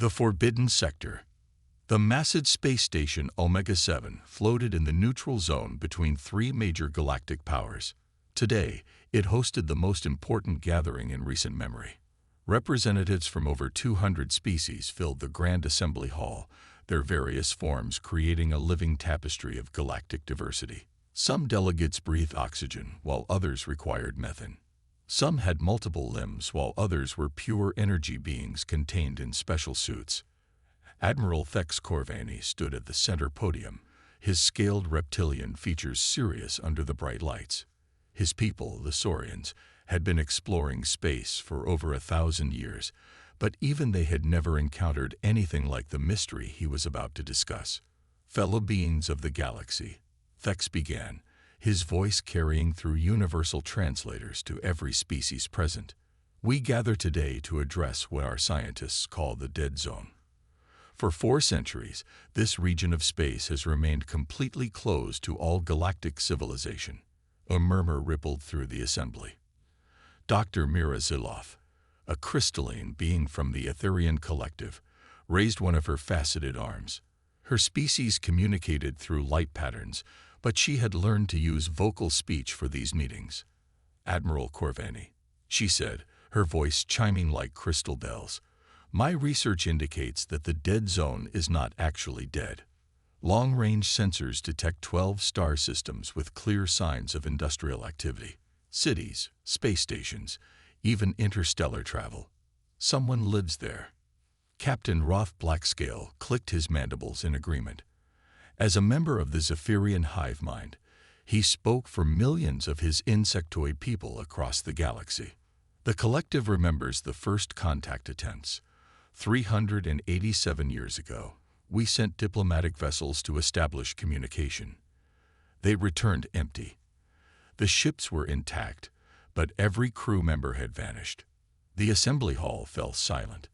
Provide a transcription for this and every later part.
The Forbidden Sector. The massive space station Omega-7 floated in the neutral zone between three major galactic powers. Today, it hosted the most important gathering in recent memory. Representatives from over 200 species filled the Grand Assembly Hall, their various forms creating a living tapestry of galactic diversity. Some delegates breathed oxygen, while others required methane. Some had multiple limbs, while others were pure energy beings contained in special suits. Admiral Thex Corvani stood at the center podium, his scaled reptilian features serious under the bright lights. His people, the Saurians, had been exploring space for over 1,000 years, but even they had never encountered anything like the mystery he was about to discuss. Fellow beings of the galaxy, Thex began, his voice carrying through universal translators to every species present. We gather today to address what our scientists call the dead zone. For 4 centuries, this region of space has remained completely closed to all galactic civilization. A murmur rippled through the assembly. Dr. Mira Ziloff, a crystalline being from the Etherian collective, raised one of her faceted arms. Her species communicated through light patterns, but she had learned to use vocal speech for these meetings. Admiral Corvani, she said, her voice chiming like crystal bells. My research indicates that the dead zone is not actually dead. Long-range sensors detect 12 star systems with clear signs of industrial activity. Cities, space stations, even interstellar travel. Someone lives there. Captain Roth Blackscale clicked his mandibles in agreement. As a member of the Zephyrian hive mind, he spoke for millions of his insectoid people across the galaxy. The collective remembers the first contact attempts. 387 years ago, we sent diplomatic vessels to establish communication. They returned empty. The ships were intact, but every crew member had vanished. The assembly hall fell silent.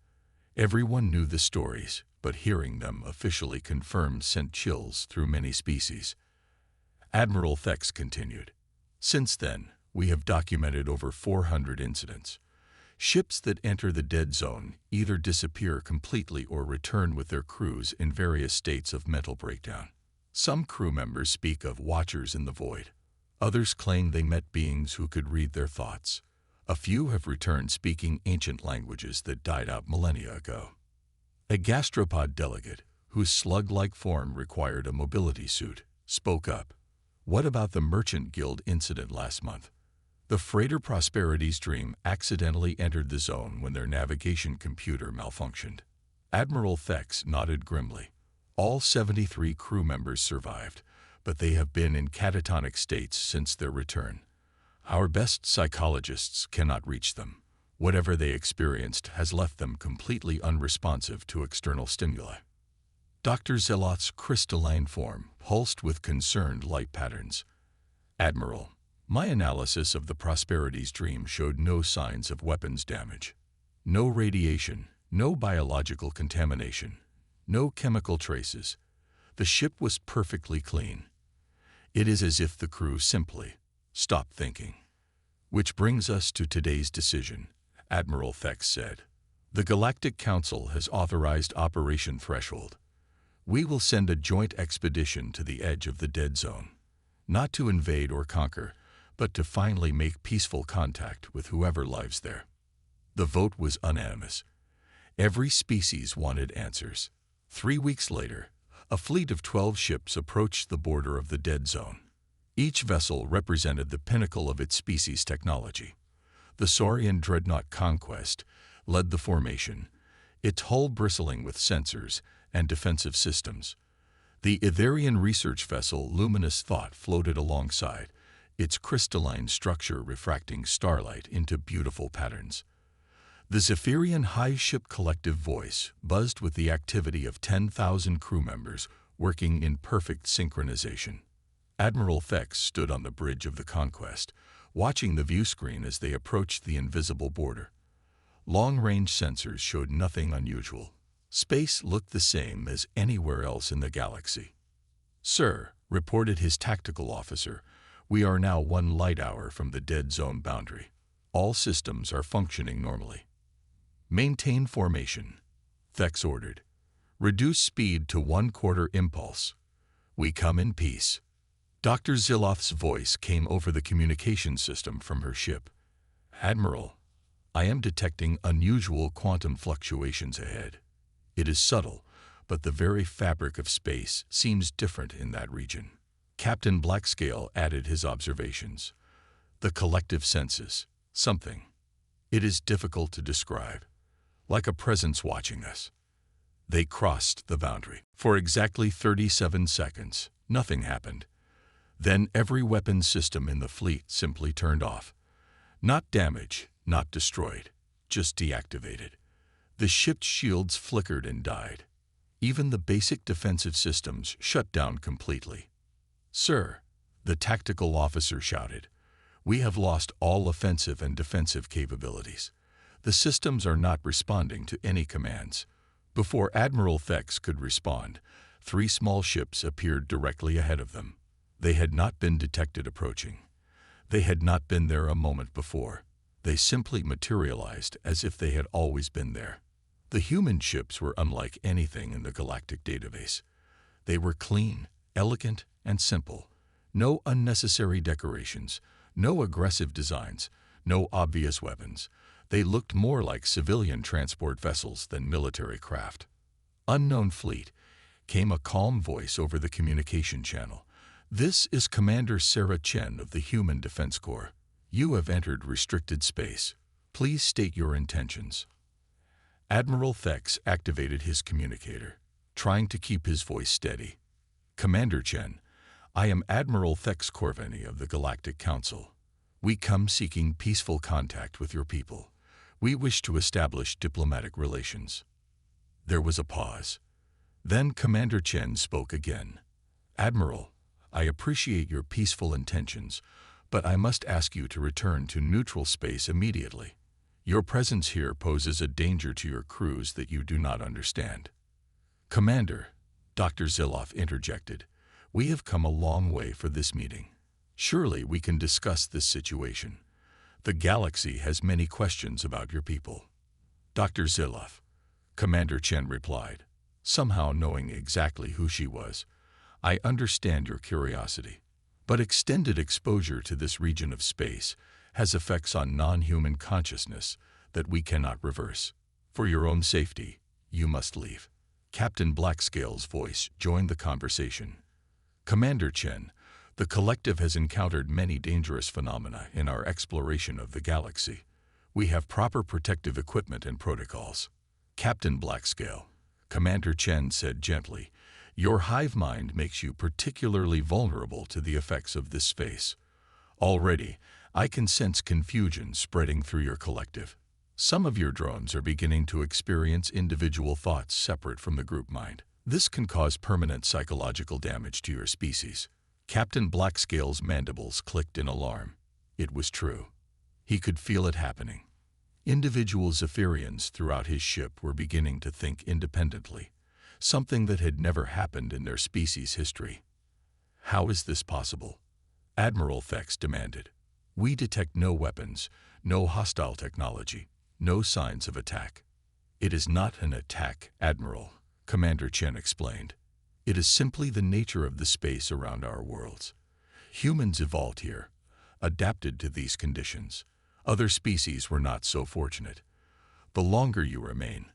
Everyone knew the stories, but hearing them officially confirmed sent chills through many species. Admiral Thex continued. Since then, we have documented over 400 incidents. Ships that enter the dead zone either disappear completely or return with their crews in various states of mental breakdown. Some crew members speak of watchers in the void. Others claim they met beings who could read their thoughts. A few have returned speaking ancient languages that died out millennia ago. A gastropod delegate, whose slug-like form required a mobility suit, spoke up. What about the Merchant Guild incident last month? The freighter Prosperity's Dream accidentally entered the zone when their navigation computer malfunctioned. Admiral Thex nodded grimly. All 73 crew members survived, but they have been in catatonic states since their return. Our best psychologists cannot reach them. Whatever they experienced has left them completely unresponsive to external stimuli. Dr. Zeloth's crystalline form pulsed with concerned light patterns. Admiral, my analysis of the Prosperity's Dream showed no signs of weapons damage. No radiation, no biological contamination, no chemical traces. The ship was perfectly clean. It is as if the crew simply stopped thinking. Which brings us to today's decision, Admiral Thex said. The Galactic Council has authorized Operation Threshold. We will send a joint expedition to the edge of the dead zone, not to invade or conquer, but to finally make peaceful contact with whoever lives there. The vote was unanimous. Every species wanted answers. 3 weeks later, a fleet of 12 ships approached the border of the dead zone. Each vessel represented the pinnacle of its species' technology. The Saurian dreadnought Conquest led the formation, its hull bristling with sensors and defensive systems. The Etherian research vessel Luminous Thought floated alongside, its crystalline structure refracting starlight into beautiful patterns. The Zephyrian High Ship collective voice buzzed with the activity of 10,000 crew members working in perfect synchronization. Admiral Thex stood on the bridge of the Conquest, watching the view screen as they approached the invisible border. Long-range sensors showed nothing unusual. Space looked the same as anywhere else in the galaxy. Sir, reported his tactical officer, we are now 1 light hour from the dead zone boundary. All systems are functioning normally. Maintain formation. Thex ordered. Reduce speed to 1/4 impulse. We come in peace. Dr. Ziloth's voice came over the communication system from her ship. Admiral, I am detecting unusual quantum fluctuations ahead. It is subtle, but the very fabric of space seems different in that region. Captain Blackscale added his observations. The collective senses, something. It is difficult to describe, like a presence watching us. They crossed the boundary. For exactly 37 seconds, nothing happened. Then every weapon system in the fleet simply turned off. Not damaged, not destroyed, just deactivated. The ship's shields flickered and died. Even the basic defensive systems shut down completely. Sir, the tactical officer shouted, we have lost all offensive and defensive capabilities. The systems are not responding to any commands. Before Admiral Thex could respond, 3 small ships appeared directly ahead of them. They had not been detected approaching. They had not been there a moment before. They simply materialized as if they had always been there. The human ships were unlike anything in the Galactic database. They were clean, elegant, and simple. No unnecessary decorations, no aggressive designs, no obvious weapons. They looked more like civilian transport vessels than military craft. Unknown fleet, came a calm voice over the communication channel. This is Commander Sarah Chen of the Human Defense Corps. You have entered restricted space. Please state your intentions. Admiral Thex activated his communicator, trying to keep his voice steady. Commander Chen, I am Admiral Thex Corvini of the Galactic Council. We come seeking peaceful contact with your people. We wish to establish diplomatic relations. There was a pause. Then Commander Chen spoke again. Admiral, I appreciate your peaceful intentions, but I must ask you to return to neutral space immediately. Your presence here poses a danger to your crews that you do not understand. Commander, Dr. Ziloth interjected, we have come a long way for this meeting. Surely we can discuss this situation. The galaxy has many questions about your people. Dr. Ziloth, Commander Chen replied, somehow knowing exactly who she was. I understand your curiosity, but extended exposure to this region of space has effects on non-human consciousness that we cannot reverse. For your own safety, you must leave. Captain Blackscale's voice joined the conversation. Commander Chen, the collective has encountered many dangerous phenomena in our exploration of the galaxy. We have proper protective equipment and protocols. Captain Blackscale, Commander Chen said gently, your hive mind makes you particularly vulnerable to the effects of this space. Already, I can sense confusion spreading through your collective. Some of your drones are beginning to experience individual thoughts separate from the group mind. This can cause permanent psychological damage to your species. Captain Blackscale's mandibles clicked in alarm. It was true. He could feel it happening. Individual Zephyrians throughout his ship were beginning to think independently, something that had never happened in their species' history. How is this possible? Admiral Thex demanded. We detect no weapons, no hostile technology, no signs of attack. It is not an attack, Admiral, Commander Chen explained. It is simply the nature of the space around our worlds. Humans evolved here, adapted to these conditions. Other species were not so fortunate. The longer you remain,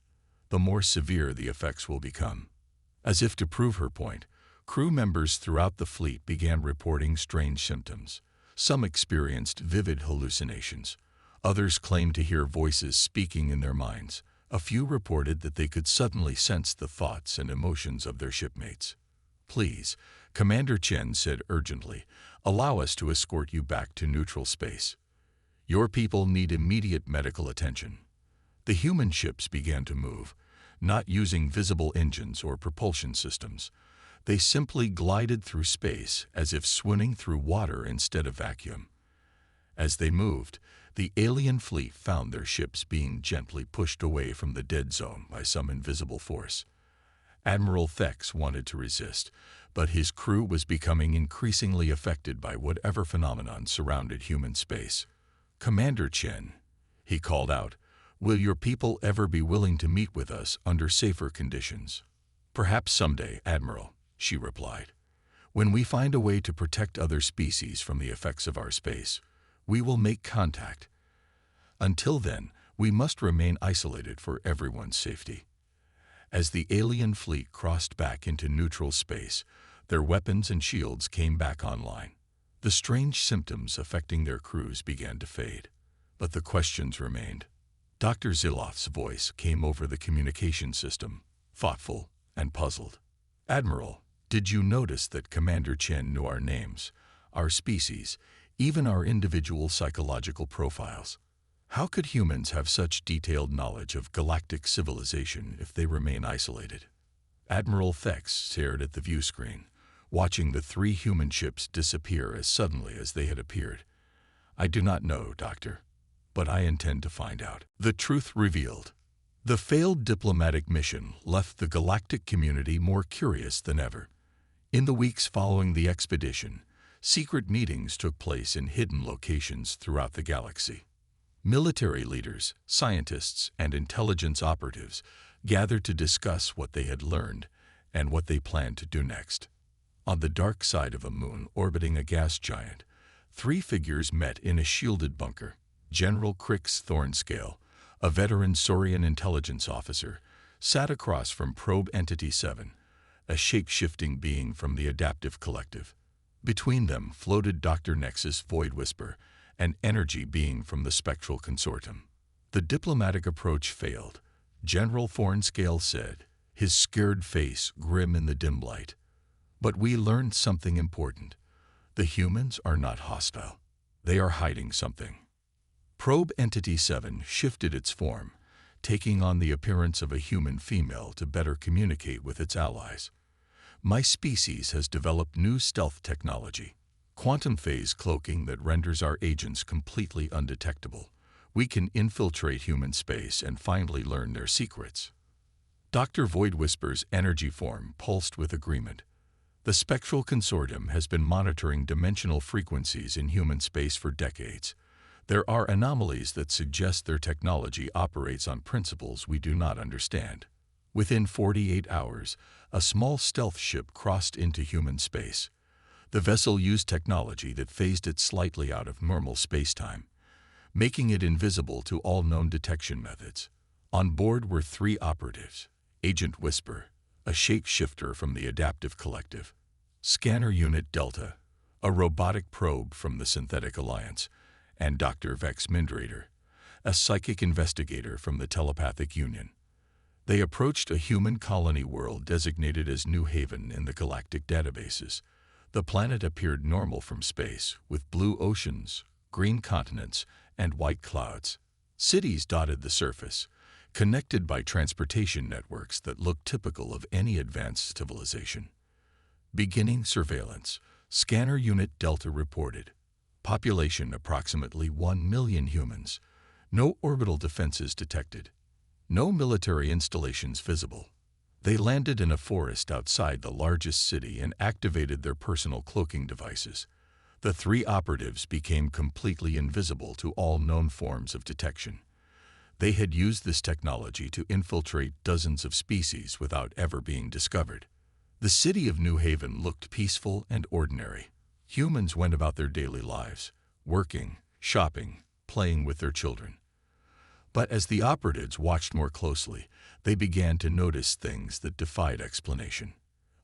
the more severe the effects will become. As if to prove her point, crew members throughout the fleet began reporting strange symptoms. Some experienced vivid hallucinations. Others claimed to hear voices speaking in their minds. A few reported that they could suddenly sense the thoughts and emotions of their shipmates. Please, Commander Chen said urgently, allow us to escort you back to neutral space. Your people need immediate medical attention. The human ships began to move, not using visible engines or propulsion systems. They simply glided through space as if swimming through water instead of vacuum. As they moved, the alien fleet found their ships being gently pushed away from the dead zone by some invisible force. Admiral Thex wanted to resist, but his crew was becoming increasingly affected by whatever phenomenon surrounded human space. Commander Chen, he called out, Will your people ever be willing to meet with us under safer conditions? Perhaps someday, Admiral, she replied. When we find a way to protect other species from the effects of our space, we will make contact. Until then, we must remain isolated for everyone's safety. As the alien fleet crossed back into neutral space, their weapons and shields came back online. The strange symptoms affecting their crews began to fade, but the questions remained. Dr. Ziloth's voice came over the communication system, thoughtful and puzzled. Admiral, did you notice that Commander Chen knew our names, our species, even our individual psychological profiles? How could humans have such detailed knowledge of galactic civilization if they remain isolated? Admiral Thex stared at the view screen, watching the 3 human ships disappear as suddenly as they had appeared. I do not know, Doctor, but I intend to find out. The truth revealed. The failed diplomatic mission left the galactic community more curious than ever. In the weeks following the expedition, secret meetings took place in hidden locations throughout the galaxy. Military leaders, scientists, and intelligence operatives gathered to discuss what they had learned and what they planned to do next. On the dark side of a moon orbiting a gas giant, 3 figures met in a shielded bunker. General Crix Thornscale, a veteran Saurian intelligence officer, sat across from Probe Entity 7, a shape-shifting being from the Adaptive Collective. Between them floated Dr. Nexus Void Whisper, an energy being from the Spectral Consortium. The diplomatic approach failed, General Thornscale said, his scared face grim in the dim light. But we learned something important. The humans are not hostile. They are hiding something. Probe Entity 7 shifted its form, taking on the appearance of a human female to better communicate with its allies. My species has developed new stealth technology, quantum phase cloaking that renders our agents completely undetectable. We can infiltrate human space and finally learn their secrets. Dr. Void Whisper's energy form pulsed with agreement. The Spectral Consortium has been monitoring dimensional frequencies in human space for decades. There are anomalies that suggest their technology operates on principles we do not understand. Within 48 hours, a small stealth ship crossed into human space. The vessel used technology that phased it slightly out of normal spacetime, making it invisible to all known detection methods. On board were 3 operatives: Agent Whisper, a shapeshifter from the Adaptive Collective; Scanner Unit Delta, a robotic probe from the Synthetic Alliance; and Dr. Vex Mindrader, a psychic investigator from the Telepathic Union. They approached a human colony world designated as New Haven in the galactic databases. The planet appeared normal from space, with blue oceans, green continents, and white clouds. Cities dotted the surface, connected by transportation networks that looked typical of any advanced civilization. Beginning surveillance, Scanner Unit Delta reported. Population approximately 1 million humans. No orbital defenses detected. No military installations visible. They landed in a forest outside the largest city and activated their personal cloaking devices. The 3 operatives became completely invisible to all known forms of detection. They had used this technology to infiltrate dozens of species without ever being discovered. The city of New Haven looked peaceful and ordinary. Humans went about their daily lives, working, shopping, playing with their children. But as the operatives watched more closely, they began to notice things that defied explanation.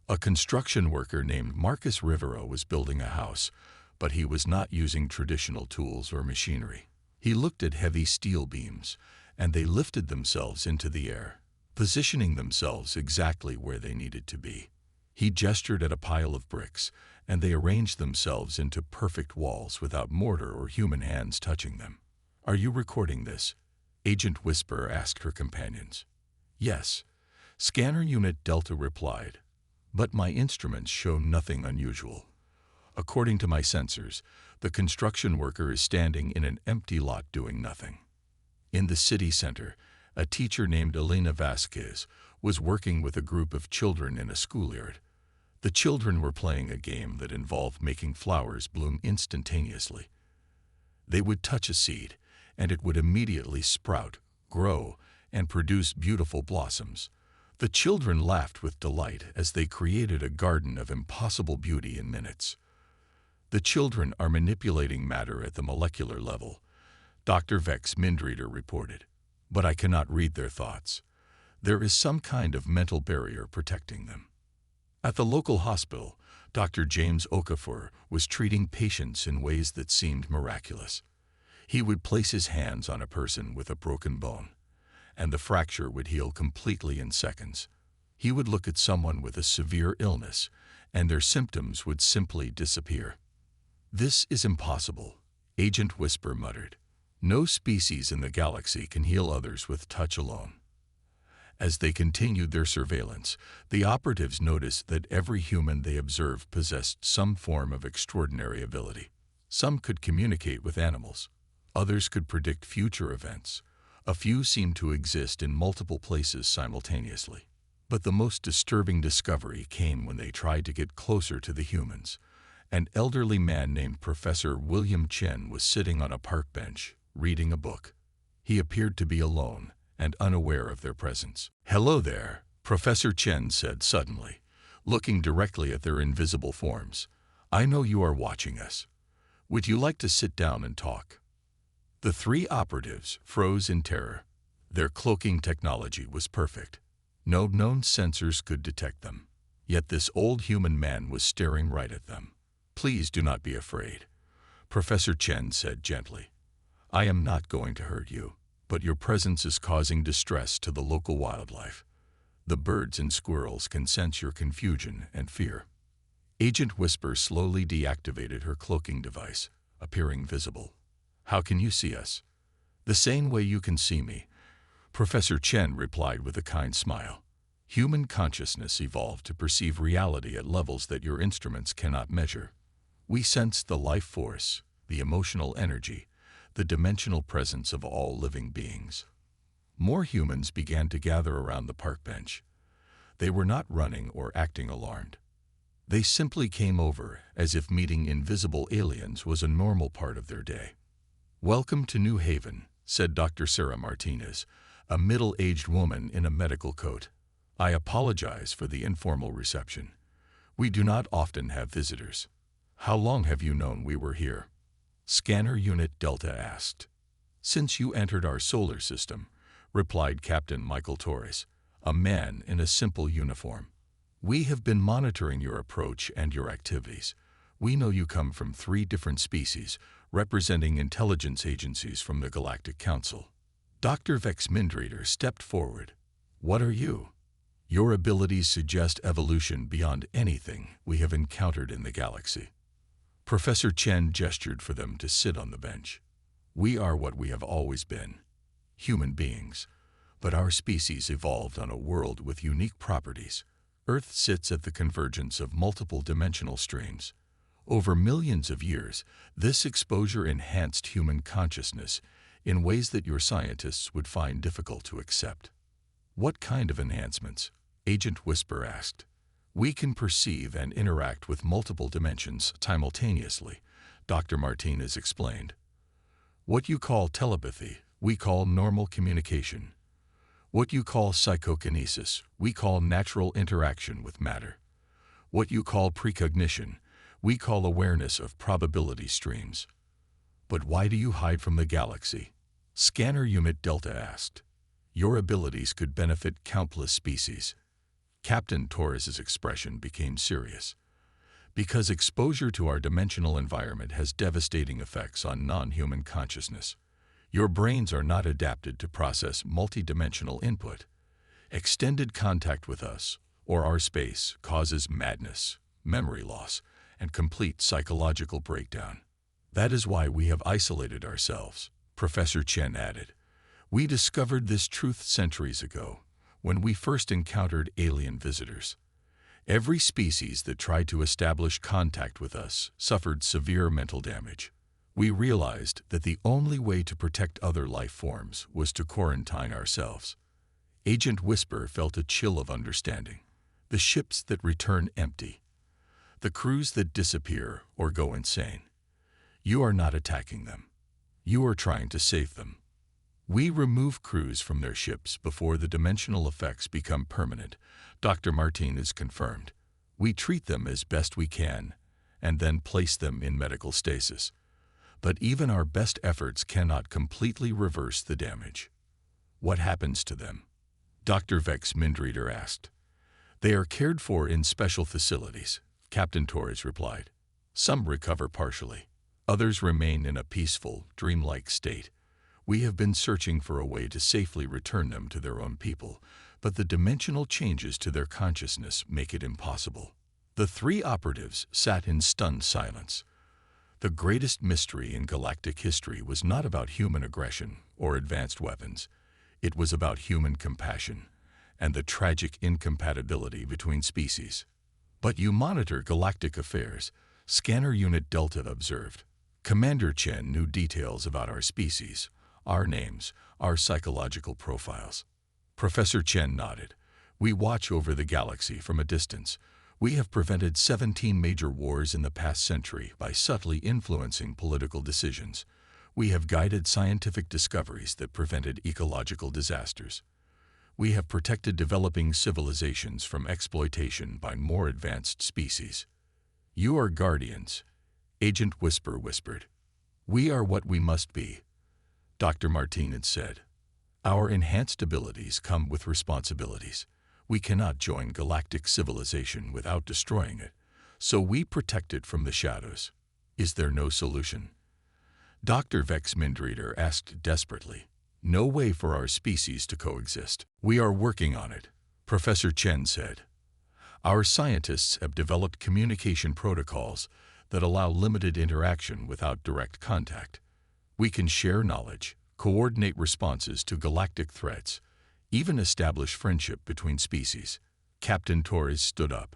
A construction worker named Marcus Rivero was building a house, but he was not using traditional tools or machinery. He looked at heavy steel beams, and they lifted themselves into the air, positioning themselves exactly where they needed to be. He gestured at a pile of bricks, and they arranged themselves into perfect walls without mortar or human hands touching them. "Are you recording this?" Agent Whisper asked her companions. "Yes," Scanner Unit Delta replied, "but my instruments show nothing unusual. According to my sensors, the construction worker is standing in an empty lot doing nothing." In the city center, a teacher named Elena Vasquez was working with a group of children in a schoolyard. The children were playing a game that involved making flowers bloom instantaneously. They would touch a seed, and it would immediately sprout, grow, and produce beautiful blossoms. The children laughed with delight as they created a garden of impossible beauty in minutes. The children are manipulating matter at the molecular level, Dr. Vex Mindreader reported. But I cannot read their thoughts. There is some kind of mental barrier protecting them. At the local hospital, Dr. James Okafor was treating patients in ways that seemed miraculous. He would place his hands on a person with a broken bone, and the fracture would heal completely in seconds. He would look at someone with a severe illness, and their symptoms would simply disappear. "This is impossible," Agent Whisper muttered. "No species in the galaxy can heal others with touch alone." As they continued their surveillance, the operatives noticed that every human they observed possessed some form of extraordinary ability. Some could communicate with animals. Others could predict future events. A few seemed to exist in multiple places simultaneously. But the most disturbing discovery came when they tried to get closer to the humans. An elderly man named Professor William Chen was sitting on a park bench, reading a book. He appeared to be alone and unaware of their presence. "Hello there," Professor Chen said suddenly, looking directly at their invisible forms. "I know you are watching us. Would you like to sit down and talk?" The three operatives froze in terror. Their cloaking technology was perfect. No known sensors could detect them. Yet this old human man was staring right at them. "Please do not be afraid," Professor Chen said gently. "I am not going to hurt you, but your presence is causing distress to the local wildlife. The birds and squirrels can sense your confusion and fear." Agent Whisper slowly deactivated her cloaking device, appearing visible. "How can you see us?" "The same way you can see me," Professor Chen replied with a kind smile. "Human consciousness evolved to perceive reality at levels that your instruments cannot measure. We sense the life force, the emotional energy, the dimensional presence of all living beings." More humans began to gather around the park bench. They were not running or acting alarmed. They simply came over as if meeting invisible aliens was a normal part of their day. "Welcome to New Haven," said Dr. Sarah Martinez, a middle-aged woman in a medical coat. "I apologize for the informal reception. We do not often have visitors." "How long have you known we were here?" Scanner Unit Delta asked. "Since you entered our solar system," replied Captain Michael Torres, a man in a simple uniform. "We have been monitoring your approach and your activities. We know you come from 3 different species, representing intelligence agencies from the Galactic Council." Dr. Vex Mindreader stepped forward. "What are you?" "Your abilities suggest evolution beyond anything we have encountered in the galaxy." Professor Chen gestured for them to sit on the bench. "We are what we have always been, human beings, but our species evolved on a world with unique properties. Earth sits at the convergence of multiple dimensional streams. Over millions of years, this exposure enhanced human consciousness in ways that your scientists would find difficult to accept." "What kind of enhancements?" Agent Whisper asked. "We can perceive and interact with multiple dimensions simultaneously," Dr. Martinez explained. "What you call telepathy, we call normal communication. What you call psychokinesis, we call natural interaction with matter. What you call precognition, we call awareness of probability streams." "But why do you hide from the galaxy?" Scanner Unit Delta asked. "Your abilities could benefit countless species." Captain Torres's expression became serious. "Because exposure to our dimensional environment has devastating effects on non-human consciousness. Your brains are not adapted to process multidimensional input. Extended contact with us, or our space, causes madness, memory loss, and complete psychological breakdown. That is why we have isolated ourselves," Professor Chen added. "We discovered this truth centuries ago, when we first encountered alien visitors. Every species that tried to establish contact with us suffered severe mental damage. We realized that the only way to protect other life forms was to quarantine ourselves." Agent Whisper felt a chill of understanding. The ships that return empty. The crews that disappear or go insane. You are not attacking them. You are trying to save them. We remove crews from their ships before the dimensional effects become permanent, Dr. Martinez confirmed. We treat them as best we can, and then place them in medical stasis. But even our best efforts cannot completely reverse the damage. What happens to them? Dr. Vex Mindreader asked. They are cared for in special facilities, Captain Torres replied. Some recover partially. Others remain in a peaceful, dreamlike state. We have been searching for a way to safely return them to their own people, but the dimensional changes to their consciousness make it impossible. The three operatives sat in stunned silence. The greatest mystery in galactic history was not about human aggression or advanced weapons. It was about human compassion and the tragic incompatibility between species. But you monitor galactic affairs, Scanner Unit Delta observed. Commander Chen knew details about our species, our names, our psychological profiles. Professor Chen nodded. We watch over the galaxy from a distance. We have prevented 17 major wars in the past century by subtly influencing political decisions. We have guided scientific discoveries that prevented ecological disasters. We have protected developing civilizations from exploitation by more advanced species. You are guardians, Agent Whisper whispered. We are what we must be, Dr. Martinez said. Our enhanced abilities come with responsibilities. We cannot join galactic civilization without destroying it, so we protect it from the shadows. Is there no solution? Dr. Vex Mindreader asked desperately. No way for our species to coexist. We are working on it, Professor Chen said. Our scientists have developed communication protocols that allow limited interaction without direct contact. We can share knowledge, coordinate responses to galactic threats, even establish friendship between species. Captain Torres stood up.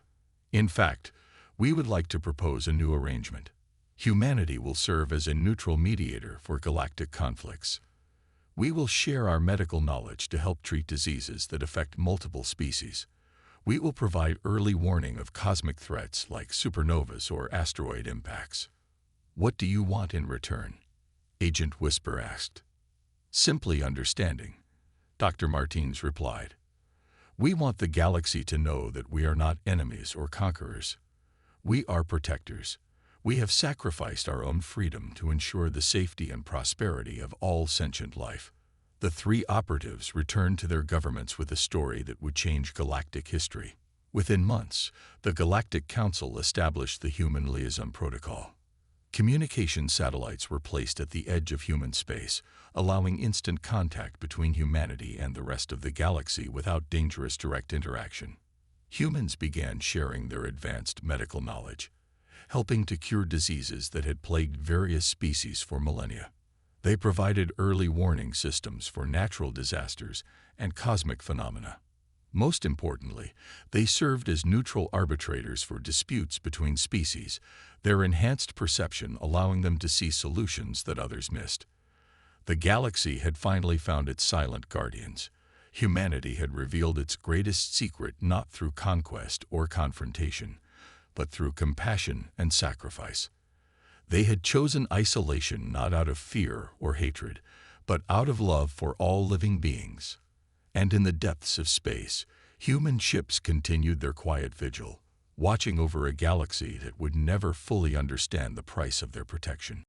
In fact, we would like to propose a new arrangement. Humanity will serve as a neutral mediator for galactic conflicts. We will share our medical knowledge to help treat diseases that affect multiple species. We will provide early warning of cosmic threats like supernovas or asteroid impacts. What do you want in return? Agent Whisper asked. Simply understanding, Dr. Martinez replied. We want the galaxy to know that we are not enemies or conquerors. We are protectors. We have sacrificed our own freedom to ensure the safety and prosperity of all sentient life. The three operatives returned to their governments with a story that would change galactic history. Within months, the Galactic Council established the Human Liaison Protocol. Communication satellites were placed at the edge of human space, allowing instant contact between humanity and the rest of the galaxy without dangerous direct interaction. Humans began sharing their advanced medical knowledge, helping to cure diseases that had plagued various species for millennia. They provided early warning systems for natural disasters and cosmic phenomena. Most importantly, they served as neutral arbitrators for disputes between species, their enhanced perception allowing them to see solutions that others missed. The galaxy had finally found its silent guardians. Humanity had revealed its greatest secret not through conquest or confrontation, but through compassion and sacrifice. They had chosen isolation not out of fear or hatred, but out of love for all living beings. And in the depths of space, human ships continued their quiet vigil, watching over a galaxy that would never fully understand the price of their protection.